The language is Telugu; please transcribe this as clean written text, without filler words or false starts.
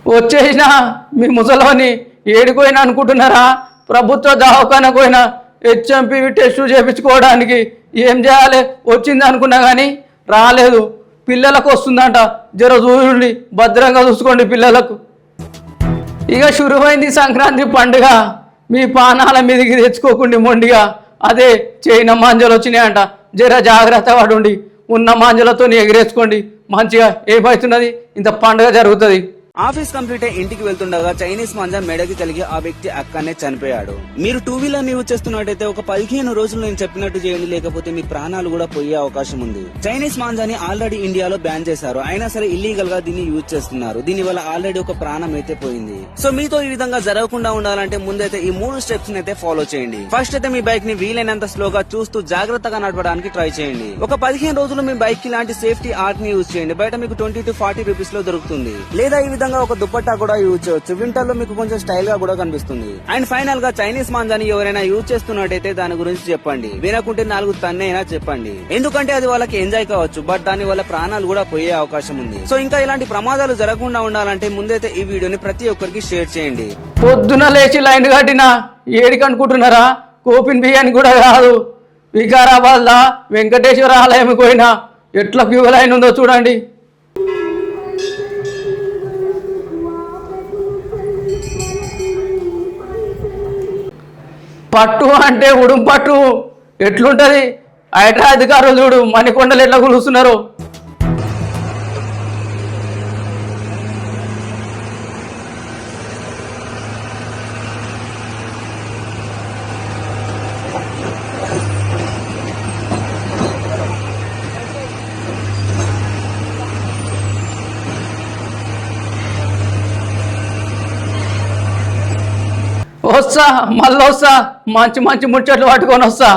వచ్చేసిన మీ ముసలోని ఏడిపోయినా అనుకుంటున్నారా? ప్రభుత్వ దవాఖానకు పోయినా హెచ్ఎంపీ టెస్ట్ చేయించుకోవడానికి ఏం చేయాలి వచ్చింది అనుకున్నా కానీ రాలేదు. పిల్లలకు వస్తుందంట, జర చూడండి, భద్రంగా చూసుకోండి పిల్లలకు. ఇక శురువైంది సంక్రాంతి పండుగ. మీ పానాల మీదకి తెచ్చుకోకుండా మొండిగా అదే చైన మాంజలు వచ్చినాయంట. జర జాగ్రత్త పడుండి, ఉన్న మాంజలతో ఎగిరేసుకోండి. మంచిగా ఏమవుతున్నది, ఇంత పండుగ జరుగుతుంది. ఆఫీస్ కంప్లీట్ అయి ఇంటికి వెళ్తుండగా చైనీస్ మాంజా మెడకి కలిగి ఆ వ్యక్తి అక్కడనే చనిపోయాడు. మీరు టూ వీలర్ యూజ్ చేస్తున్నట్టయితే ఒక 15 రోజులు నేను చెప్పినట్టు చేయండి, లేకపోతే మీ ప్రాణాలు కూడా పోయే అవకాశం ఉంది. చైనీస్ మాంజాని ఆల్రెడీ ఇండియాలో బ్యాన్ చేశారు, అయినా సరే ఇల్లీగల్ గా దీన్ని యూజ్ చేస్తున్నారు. దీని వల్ల ఆల్రెడీ ఒక ప్రాణం అయితే పోయింది. సో మీతో ఈ విధంగా జరగకుండా ఉండాలంటే ముందైతే ఈ 3 స్టెప్స్ అయితే ఫాలో చేయండి. ఫస్ట్ అయితే మీ బైక్ ని వీలైనంత స్లోగా చూస్తూ జాగ్రత్తగా నడపడానికి ట్రై చేయండి. ఒక 15 రోజులు మీ బైక్ కి ఇలాంటి సేఫ్టీ ఆర్ట్ ని యూజ్ చేయండి. బయట మీకు 20 to 40 రూపీస్ లో దొరుకుతుంది. లేదా ఈ విధంగా ఒక దుపట్టా కూడా యూజ్ చేయొచ్చు. వింటర్ లో మీకు కొంచెం స్టైల్ గా కూడా కనిపిస్తుంది. అండ్ ఫైనల్ గా చైనీస్ మాంజాని ఎవరైనా యూజ్ చేస్తున్నట్టయితే దాని గురించి చెప్పండి. వినకుంటే 4 తన్నైనా చెప్పండి, ఎందుకంటే అది వాళ్ళకి ఎంజాయ్ కావచ్చు, బట్ దాని వల్ల ప్రాణాలు కూడా పోయే అవకాశం ఉంది. సో ఇంకా ఇలాంటి ప్రమాదాలు జరగకుండా ఉండాలంటే ముందైతే ఈ వీడియోని ప్రతి ఒక్కరికి షేర్ చేయండి. పొద్దున లేచి లైన్ కట్టిన ఏడికి అనుకుంటున్నారా? కోపిన్ బియ్యాన్ని కూడా కాదు, వికారాబాద్ లా వెంకటేశ్వర ఆలయం పోయినా ఎట్లా క్యూ లైన్ ఉందో చూడండి. పట్టు అంటే ఉడుం పట్టు ఎట్లుంటది? ఐటీ అధికారులు చూడు మణికొండలు ఎట్లా కూలుస్తున్నారు. వస్తా, మళ్ళీ వస్తా, మంచి మంచి ముచ్చట్లు పట్టుకొని వస్తా.